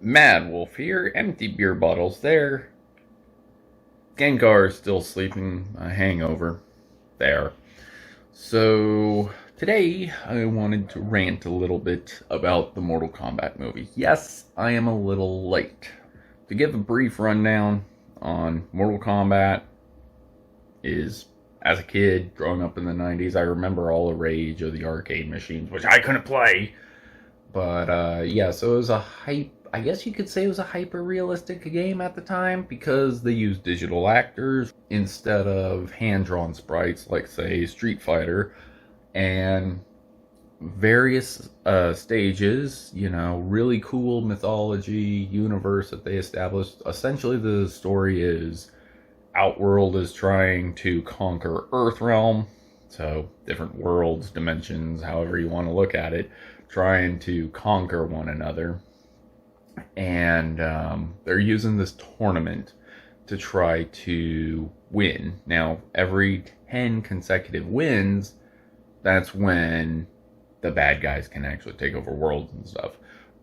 Mad Wolf here, empty beer bottles there. Gengar is still sleeping, a hangover there. So, today I wanted to rant a little bit about the Mortal Kombat movie. Yes, I am a little late. To give a brief rundown on Mortal Kombat is, as a kid, growing up in the 90s, I remember all the rage of the arcade machines, which I couldn't play. But, yeah, so it was a I guess you could say it was a hyper-realistic game at the time because they used digital actors instead of hand-drawn sprites like, say, Street Fighter, and various stages, really cool mythology, universe that they established. Essentially, the story is Outworld is trying to conquer Earthrealm, so different worlds, dimensions, however you want to look at it, trying to conquer one another. And they're using this tournament to try to win. Now, every 10 consecutive wins, that's when the bad guys can actually take over worlds and stuff.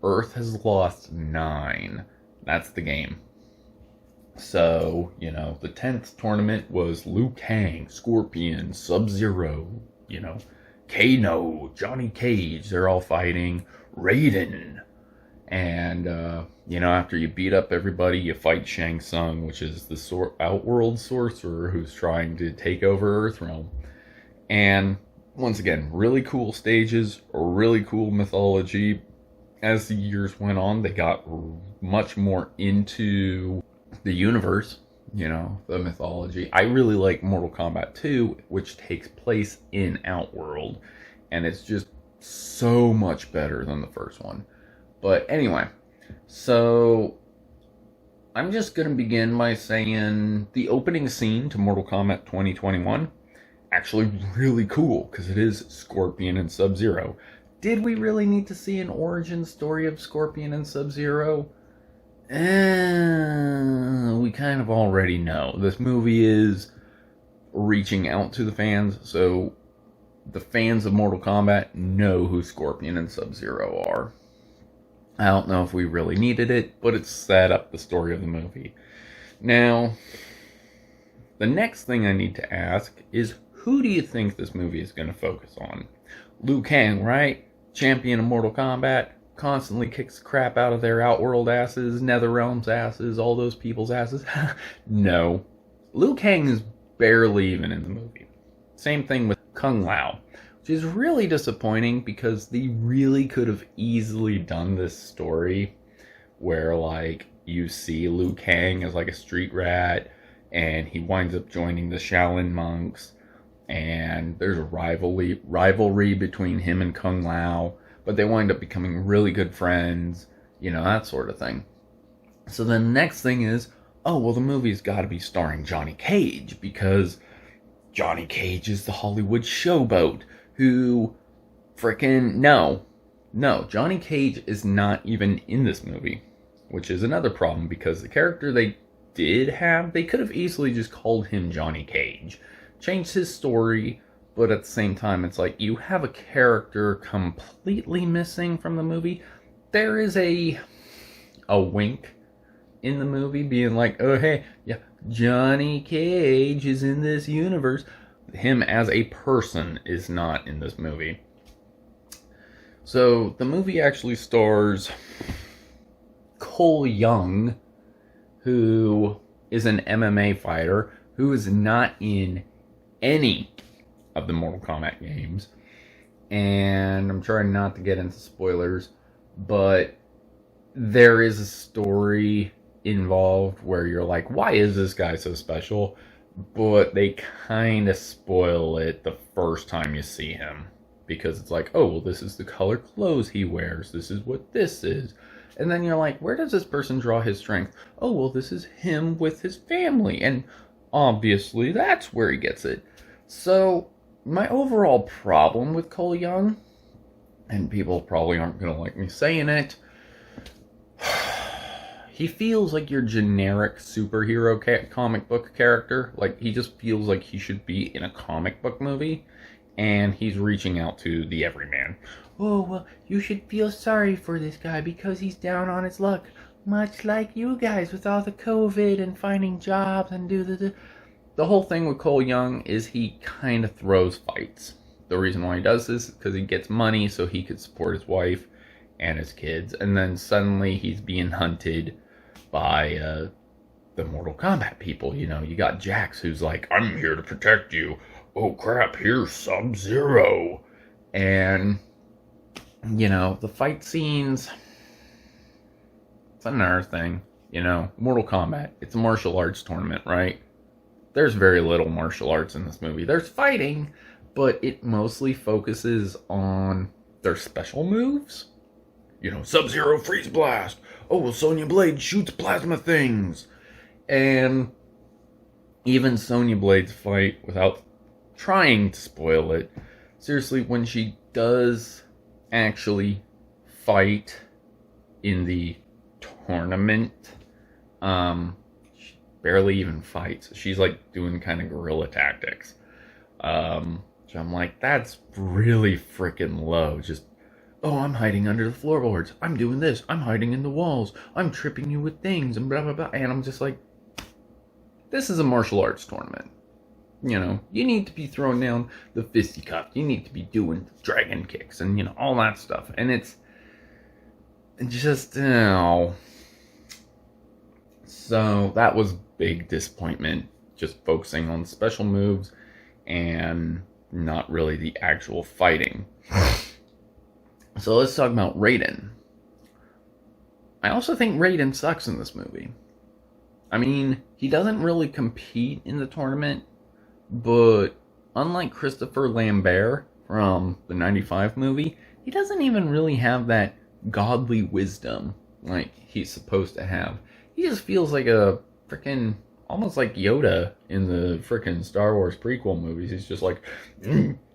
Earth has lost 9. That's the game. So, the 10th tournament was Liu Kang, Scorpion, Sub-Zero, Kano, Johnny Cage. They're all fighting Raiden. And, after you beat up everybody, you fight Shang Tsung, which is the Outworld sorcerer who's trying to take over Earthrealm. And, once again, really cool stages, really cool mythology. As the years went on, they got much more into the universe, the mythology. I really like Mortal Kombat 2, which takes place in Outworld. And it's just so much better than the first one. But anyway, so I'm just going to begin by saying the opening scene to Mortal Kombat 2021, actually really cool, because it is Scorpion and Sub-Zero. Did we really need to see an origin story of Scorpion and Sub-Zero? We kind of already know. This movie is reaching out to the fans, so the fans of Mortal Kombat know who Scorpion and Sub-Zero are. I don't know if we really needed it, but it set up the story of the movie. Now, the next thing I need to ask is, who do you think this movie is going to focus on? Liu Kang, right? Champion of Mortal Kombat, constantly kicks the crap out of their Outworld asses, Netherrealm's asses, all those people's asses. No. Liu Kang is barely even in the movie. Same thing with Kung Lao. Which is really disappointing because they really could have easily done this story where, you see Liu Kang as, a street rat, and he winds up joining the Shaolin monks, and there's a rivalry between him and Kung Lao, but they wind up becoming really good friends, that sort of thing. So the next thing is, the movie's got to be starring Johnny Cage, because Johnny Cage is the Hollywood showboat. Who no, Johnny Cage is not even in this movie, which is another problem because the character they did have, they could have easily just called him Johnny Cage, changed his story, but at the same time, it's like, you have a character completely missing from the movie. There is a wink in the movie being like, oh hey, yeah, Johnny Cage is in this universe. Him as a person is not in this movie. So the movie actually stars Cole Young, who is an MMA fighter who is not in any of the Mortal Kombat games. And I'm trying not to get into spoilers, but there is a story involved where you're like, why is this guy so special? But they kind of spoil it the first time you see him. Because it's like, this is the color clothes he wears. This is what this is. And then you're like, where does this person draw his strength? This is him with his family. And obviously, that's where he gets it. So, my overall problem with Cole Young, and people probably aren't going to like me saying it, he feels like your generic superhero comic book character. He just feels like he should be in a comic book movie, and he's reaching out to the everyman. You should feel sorry for this guy because he's down on his luck. much like you guys with all the COVID and finding jobs and do the whole thing with Cole Young is he kind of throws fights. The reason why he does this is because he gets money so he could support his wife and his kids, and then suddenly he's being hunted by the Mortal Kombat people. You know, you got Jax who's like, I'm here to protect you. Oh crap, here's Sub-Zero. And, you know, the fight scenes, it's another thing. You know, Mortal Kombat, it's a martial arts tournament, right? There's very little martial arts in this movie. There's fighting, but it mostly focuses on their special moves. You know, Sub-Zero Freeze Blast. Oh, well, Sonya Blade shoots plasma things. And even Sonya Blade's fight, without trying to spoil it, seriously, when she does actually fight in the tournament, she barely even fights. She's like doing kind of guerrilla tactics. So I'm like, that's really freaking low. Just, oh, I'm hiding under the floorboards. I'm doing this. I'm hiding in the walls. I'm tripping you with things and blah, blah, blah. And I'm just like, this is a martial arts tournament. You know, you need to be throwing down the fisticuffs. You need to be doing dragon kicks and, you know, all that stuff. And it's just, you know. So that was big disappointment. Just focusing on special moves and not really the actual fighting. So let's talk about Raiden. I also think Raiden sucks in this movie. I mean, he doesn't really compete in the tournament, but unlike Christopher Lambert from the 95 movie, he doesn't even really have that godly wisdom like he's supposed to have. He just feels like a freaking, almost like Yoda in the freaking Star Wars prequel movies. He's just like,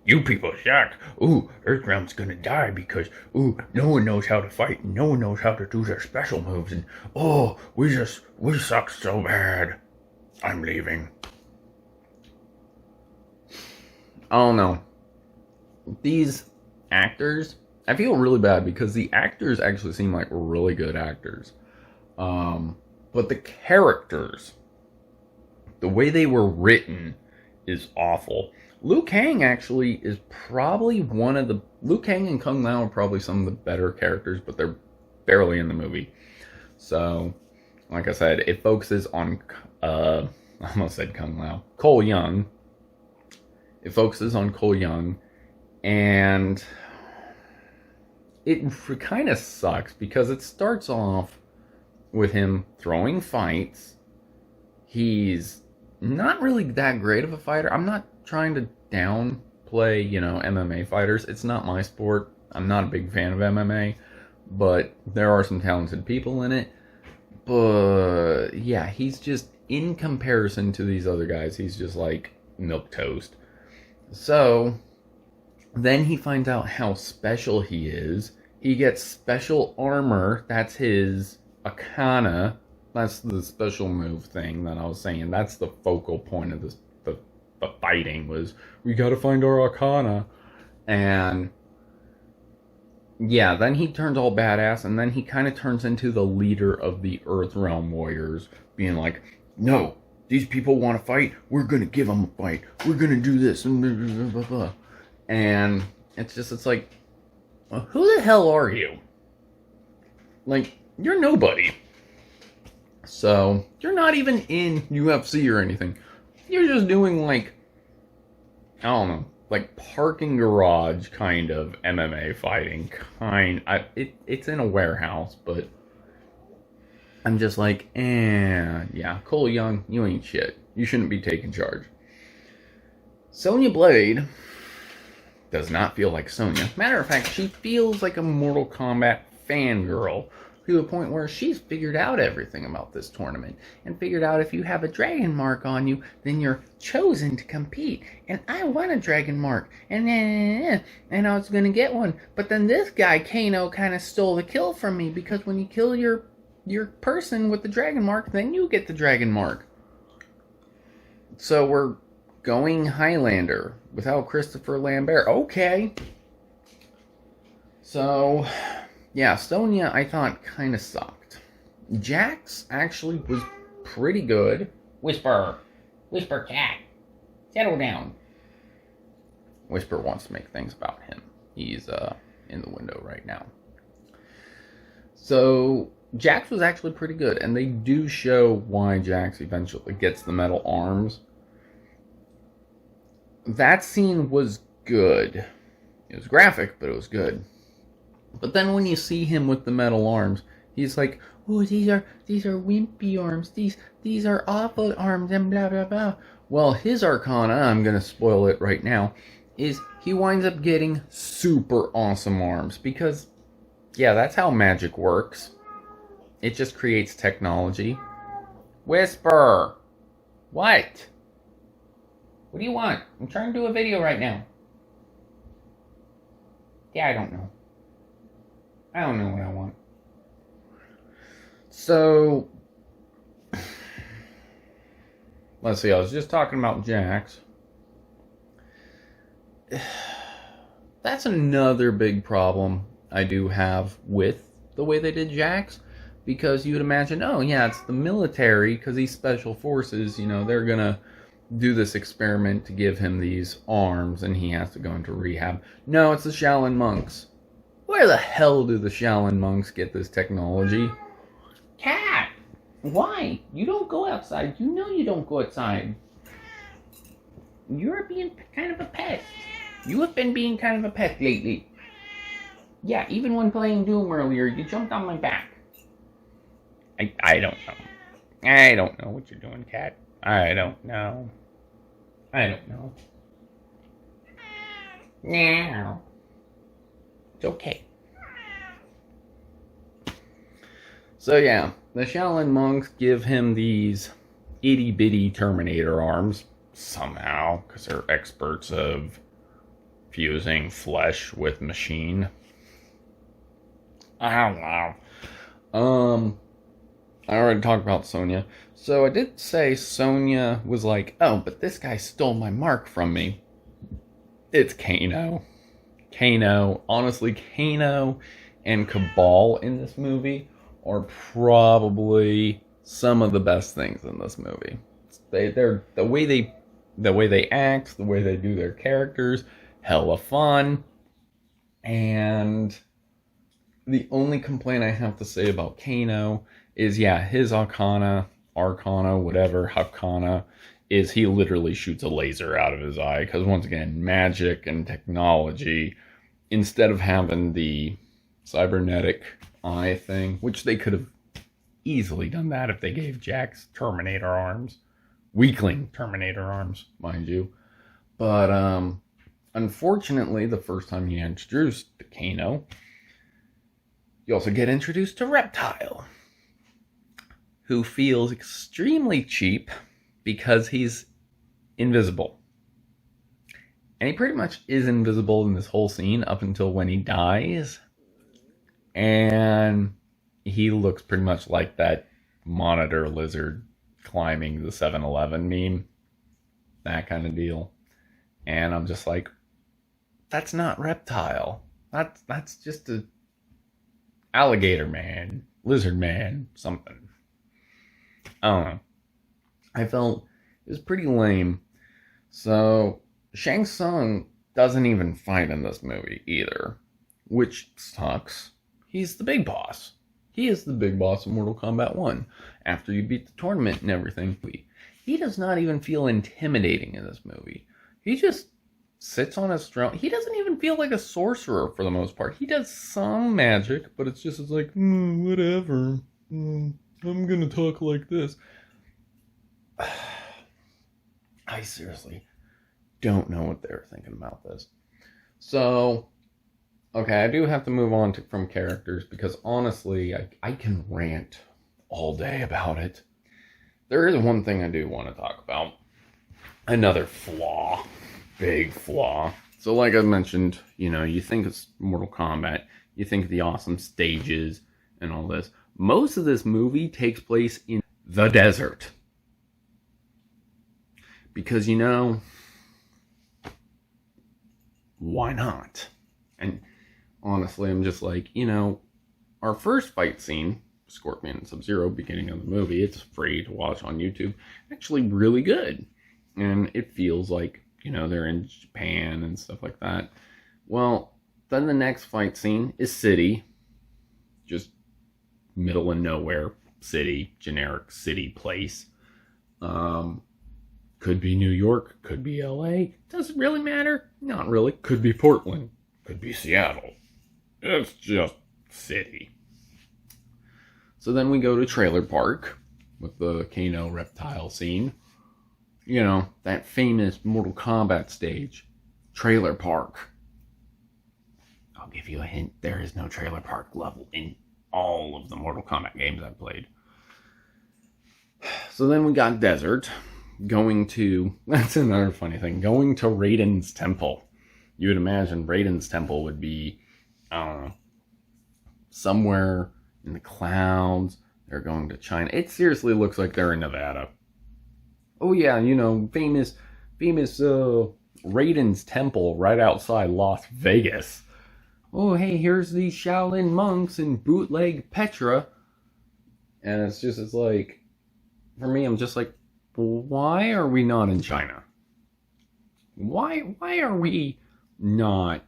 you people suck. Ooh, Earthrealm's gonna die because, ooh, no one knows how to fight. And no one knows how to do their special moves. And, oh, we suck so bad. I'm leaving. I don't know. These actors, I feel really bad because the actors actually seem like really good actors. But the characters, the way they were written is awful. Liu Kang actually is probably Liu Kang and Kung Lao are probably some of the better characters, but they're barely in the movie. So, like I said, it focuses on, I almost said Kung Lao, Cole Young. It focuses on Cole Young, and it kind of sucks because it starts off with him throwing fights. He's not really that great of a fighter. I'm not trying to downplay, you know, MMA fighters. It's not my sport. I'm not a big fan of MMA, but there are some talented people in it. But yeah, he's just, in comparison to these other guys, he's just like milquetoast. So then he finds out how special he is. He gets special armor. That's his Arcana. That's the special move thing that I was saying. That's the focal point of this, the fighting was, we gotta find our Arcana. And yeah, then he turns all badass, and then he kind of turns into the leader of the Earthrealm Warriors, being like, no, these people want to fight, we're gonna give them a fight, we're gonna do this, and blah, blah, blah, blah. And it's like, well, who the hell are you? Like, you're nobody. So, you're not even in UFC or anything. You're just doing, like, I don't know, like parking garage kind of MMA fighting. It's in a warehouse, but I'm just like, yeah, Cole Young, you ain't shit. You shouldn't be taking charge. Sonya Blade does not feel like Sonya. Matter of fact, she feels like a Mortal Kombat fangirl, to the point where she's figured out everything about this tournament and figured out if you have a dragon mark on you, then you're chosen to compete. And I want a dragon mark, and I was gonna get one, but then this guy Kano kind of stole the kill from me, because when you kill your person with the dragon mark, then you get the dragon mark. So we're going Highlander without Christopher Lambert. Okay. So yeah, Sonya, I thought, kind of sucked. Jax actually was pretty good. Whisper, cat, settle down. Whisper wants to make things about him. He's in the window right now. So Jax was actually pretty good, and they do show why Jax eventually gets the metal arms. That scene was good. It was graphic, but it was good. But then when you see him with the metal arms, he's like, "Oh, these are wimpy arms. These are awful arms," and blah blah blah. Well, his arcana, I'm gonna spoil it right now, is he winds up getting super awesome arms because, yeah, that's how magic works. It just creates technology. Whisper! What? What do you want? I'm trying to do a video right now. Yeah, I don't know. I don't know what I want. So, let's see, I was just talking about Jax. That's another big problem I do have with the way they did Jax, because you'd imagine, oh yeah, it's the military, because he's special forces, they're gonna do this experiment to give him these arms and he has to go into rehab. No, it's the Shaolin monks. Where the hell do the Shaolin monks get this technology? Cat! Why? You don't go outside. You know you don't go outside. You're being kind of a pet. You have been being kind of a pet lately. Yeah, even when playing Doom earlier, you jumped on my back. I don't know. I don't know what you're doing, Cat. I don't know. Now. It's okay. So yeah, the Shaolin monks give him these itty-bitty Terminator arms, somehow, because they're experts of fusing flesh with machine. I don't know. I already talked about Sonya. So I did say Sonya was like, oh, but this guy stole my mark from me. It's Kano. Honestly, Kano and Cabal in this movie are probably some of the best things in this movie. They're the way they act, the way they do their characters, hella fun. And the only complaint I have to say about Kano is, yeah, his arcana, whatever, Hakana, is he literally shoots a laser out of his eye. Because once again, magic and technology, instead of having the cybernetic eye thing, which they could have easily done that if they gave Jax Terminator arms. Weakling Terminator arms, mind you. But, unfortunately, the first time you introduced to Kano, you also get introduced to Reptile, who feels extremely cheap because he's invisible. And he pretty much is invisible in this whole scene up until when he dies. And he looks pretty much like that monitor lizard climbing the 7-Eleven meme. That kind of deal. And I'm just like, that's not Reptile. That's just a alligator man, lizard man, something. I don't know. I felt it was pretty lame. So Shang Tsung doesn't even fight in this movie either, which sucks. He's the big boss. He is the big boss of Mortal Kombat 1. After you beat the tournament and everything, he does not even feel intimidating in this movie. He just sits on his throne. He doesn't even feel like a sorcerer for the most part. He does some magic, but it's like, whatever. I'm gonna talk like this. I seriously don't know what they're thinking about this. So, okay, I do have to move on from characters because honestly, I can rant all day about it. There is one thing I do want to talk about. Another flaw. Big flaw. So like I mentioned, you think it's Mortal Kombat, you think of the awesome stages and all this. Most of this movie takes place in the desert. Because, why not? And honestly, I'm just like, our first fight scene Scorpion and Sub-Zero, beginning of the movie. It's free to watch on YouTube. Actually really good. And it feels like, they're in Japan and stuff like that. Well, then the next fight scene is city. Just middle of nowhere city, generic city place. Could be New York, could be LA. Does it really matter? Not really. Could be Portland, could be Seattle. It's just city. So then we go to Trailer Park with the Kano Reptile scene. That famous Mortal Kombat stage. Trailer Park. I'll give you a hint. There is no Trailer Park level in all of the Mortal Kombat games I've played. So then we got Desert. That's another funny thing. Going to Raidens Temple. You would imagine Raidens Temple would be, somewhere in the clouds. They're going to China. It seriously looks like they're in Nevada. Oh yeah, famous Raidens Temple right outside Las Vegas. Oh hey, here's these Shaolin monks and bootleg Petra. And it's like, for me, I'm just like, why are we not in China? Why are we not,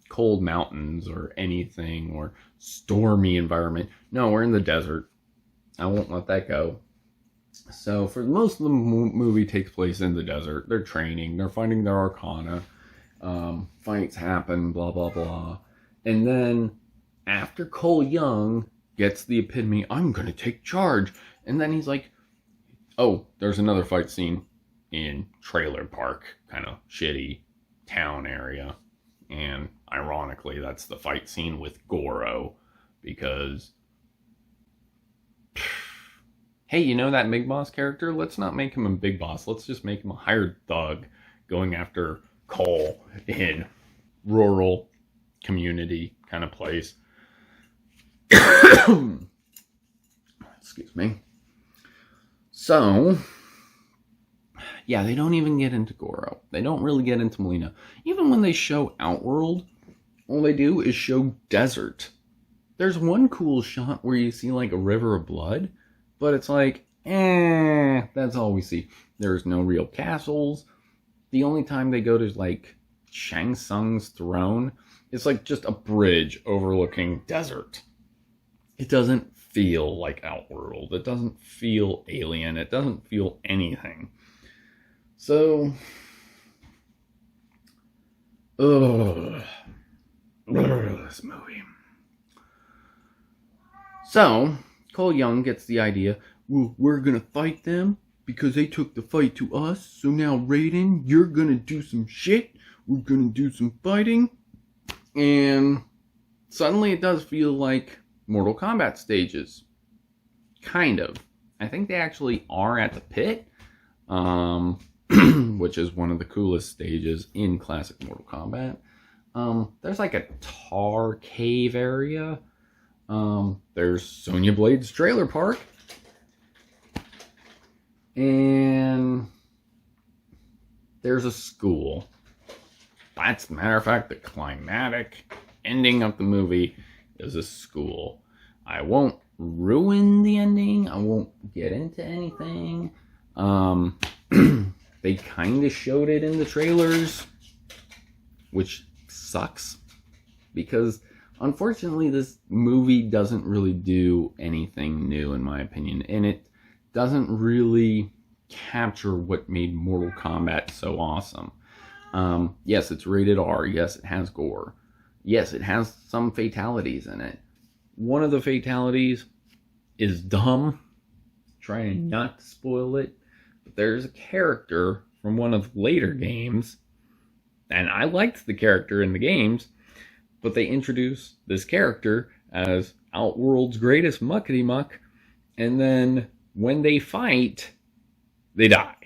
cold mountains or anything, or stormy environment? No, we're in the desert. I won't let that go. So for most of the movie takes place in the desert. They're training. They're finding their arcana. Fights happen, blah, blah, blah. And then after Cole Young gets the epitome, I'm going to take charge. And then he's like, oh, there's another fight scene in Trailer Park, kind of shitty town area. And ironically, that's the fight scene with Goro, because, hey, that Big Boss character? Let's not make him a Big Boss. Let's just make him a hired thug going after Cole in rural community kind of place. Excuse me. So, yeah, they don't even get into Goro. They don't really get into Melina. Even when they show Outworld, all they do is show desert. There's one cool shot where you see like a river of blood, but it's like, that's all we see. There's no real castles. The only time they go to like Shang Tsung's throne, it's like just a bridge overlooking desert. It doesn't feel like Outworld. It doesn't feel alien. It doesn't feel anything. So, this movie. So, Cole Young gets the idea, well, we're gonna fight them because they took the fight to us. So now, Raiden, you're gonna do some shit. We're gonna do some fighting. And suddenly it does feel like Mortal Kombat stages. Kind of. I think they actually are at the pit. Which is one of the coolest stages in classic Mortal Kombat. There's like a tar cave area. There's Sonya Blade's Trailer Park. And there's a school. That's, matter of fact, the climatic ending of the movie is a school. I won't ruin the ending. I won't get into anything. They kind of showed it in the trailers, which sucks, because unfortunately this movie doesn't really do anything new, in my opinion, and it doesn't really capture what made Mortal Kombat so awesome. Yes, it's rated R. Yes, it has gore. Yes, it has some fatalities in it. One of the fatalities is dumb. Trying not to spoil it. But there's a character from one of the later games, and I liked the character in the games, but they introduce this character as Outworld's greatest muckety muck, and then when they fight, they die.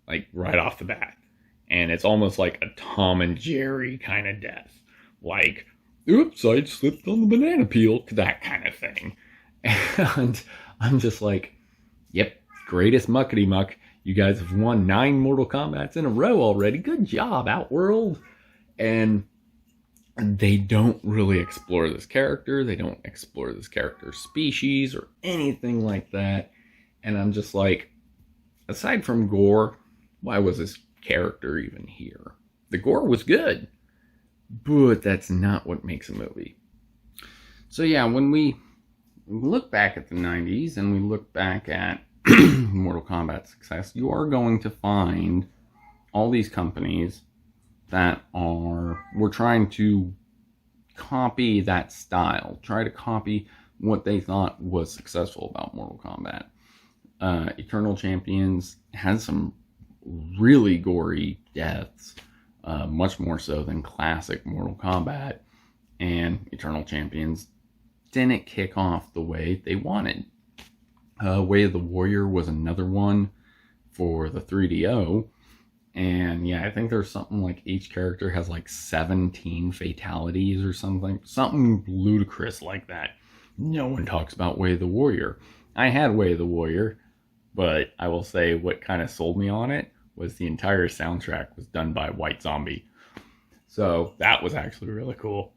Like, right off the bat. And it's almost like a Tom and Jerry kind of death. Like, oops, I slipped on the banana peel, that kind of thing. And I'm just like, yep, greatest muckety muck. You guys have won 9 Mortal Kombats in a row already. Good job, Outworld. And they don't really explore this character. They don't explore this character's species or anything like that. And I'm just like, aside from gore, why was this character even here? The gore was good, but that's not what makes a movie. So yeah, when we look back at the 90s and we look back at Mortal Kombat success, you are going to find all these companies that were trying to copy that style, try to copy what they thought was successful about Mortal Kombat. Eternal Champions has some really gory deaths, much more so than classic Mortal Kombat, and Eternal Champions didn't kick off the way they wanted. Way of the Warrior was another one for the 3DO, and yeah, I think there's something like each character has like 17 fatalities or something ludicrous like that. No one talks about Way of the Warrior. I had Way of the Warrior, but I will say what kind of sold me on it was the entire soundtrack was done by White Zombie. So that was actually really cool.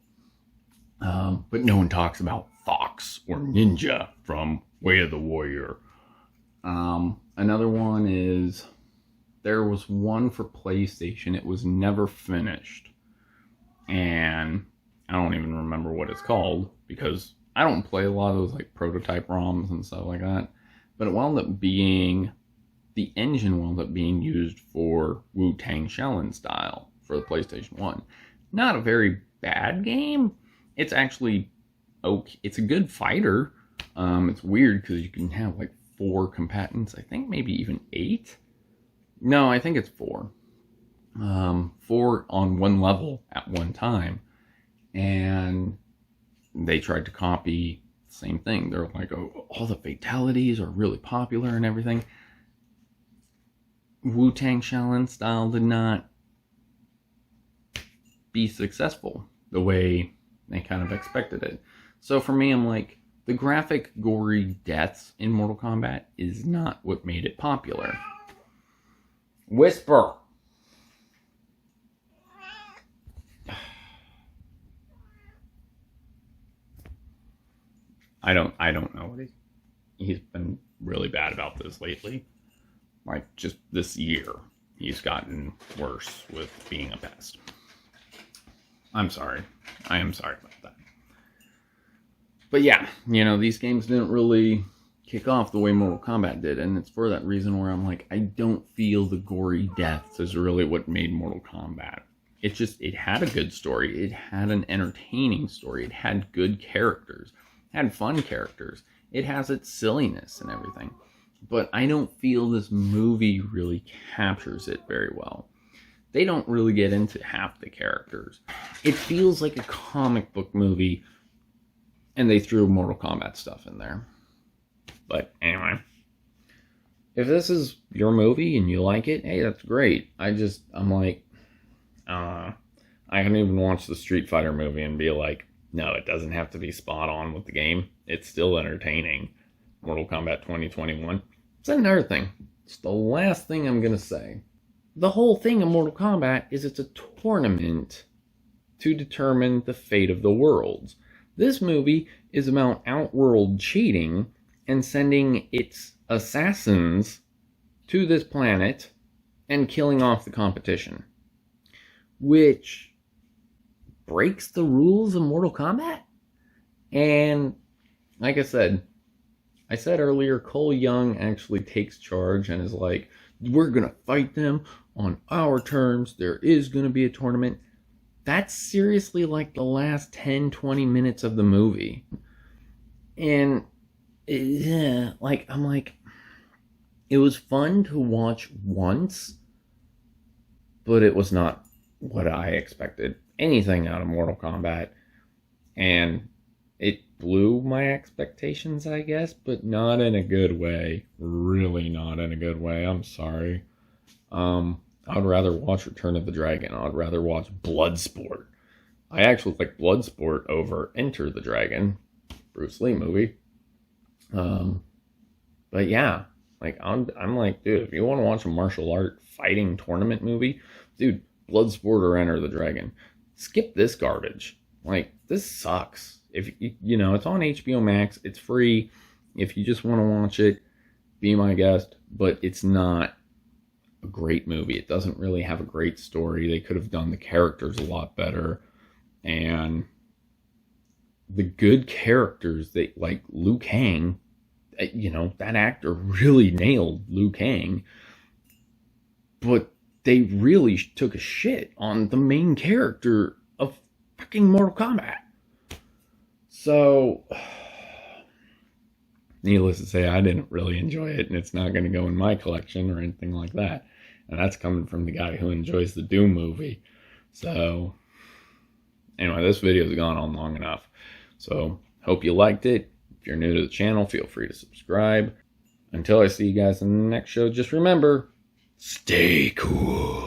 But no one talks about Fox or Ninja from Way of the Warrior. Another one is, there was one for PlayStation. It was never finished. And I don't even remember what it's called, because I don't play a lot of those like prototype ROMs and stuff like that. But it wound up being, the engine wound up being used for Wu-Tang Shaolin style for the PlayStation 1. Not a very bad game. It's actually okay. It's a good fighter. It's weird because you can have like 4 combatants. I think maybe even 8. No, I think it's 4. 4 on one level at one time. And they tried to copy the same thing. They're like, oh, all the fatalities are really popular and everything. Wu-Tang Shaolin style did not be successful the way they kind of expected it. So for me, I'm like, the graphic, gory deaths in Mortal Kombat is not what made it popular. Whisper. I don't know what he's been really bad about this lately. Like just this year, he's gotten worse with being a pest. I'm sorry. I am sorry about that. But yeah, these games didn't really kick off the way Mortal Kombat did, and it's for that reason where I'm like, I don't feel the gory deaths is really what made Mortal Kombat. It had a good story. It had an entertaining story. It had good characters. It had fun characters. It has its silliness and everything. But I don't feel this movie really captures it very well. They don't really get into half the characters. It feels like a comic book movie, and they threw Mortal Kombat stuff in there. But anyway, if this is your movie and you like it, hey, that's great. I'm like, I can even watch the Street Fighter movie and be like, no, it doesn't have to be spot on with the game. It's still entertaining. Mortal Kombat 2021. It's another thing. It's the last thing I'm going to say. The whole thing of Mortal Kombat is it's a tournament to determine the fate of the worlds. This movie is about Outworld cheating and sending its assassins to this planet and killing off the competition, which breaks the rules of Mortal Kombat. And like I said earlier, Cole Young actually takes charge and is like, we're going to fight them on our terms. There is going to be a tournament. That's seriously like the last 10-20 minutes of the movie. And I'm like, it was fun to watch once, but it was not what I expected anything out of Mortal Kombat. And it blew my expectations, I guess, but not in a good way. Really not in a good way. I'm sorry. I'd rather watch Return of the Dragon. I'd rather watch Bloodsport. I actually like Bloodsport over Enter the Dragon, Bruce Lee movie. But yeah, like I'm like, dude, if you want to watch a martial art fighting tournament movie, dude, Bloodsport or Enter the Dragon. skip this garbage. Like, this sucks. If you know, it's on HBO Max, it's free. If you just want to watch it, be my guest, but it's not a great movie. It doesn't really have a great story. They could have done the characters a lot better, and the good characters, they like Liu Kang, you know, that actor really nailed Liu Kang, but they really took a shit on the main character of fucking Mortal Kombat. So, needless to say, I didn't really enjoy it, and it's not going to go in my collection or anything like that. And that's coming from the guy who enjoys the Doom movie. So, anyway, this video has gone on long enough. So, hope you liked it. If you're new to the channel, feel free to subscribe. Until I see you guys in the next show, just remember, stay cool.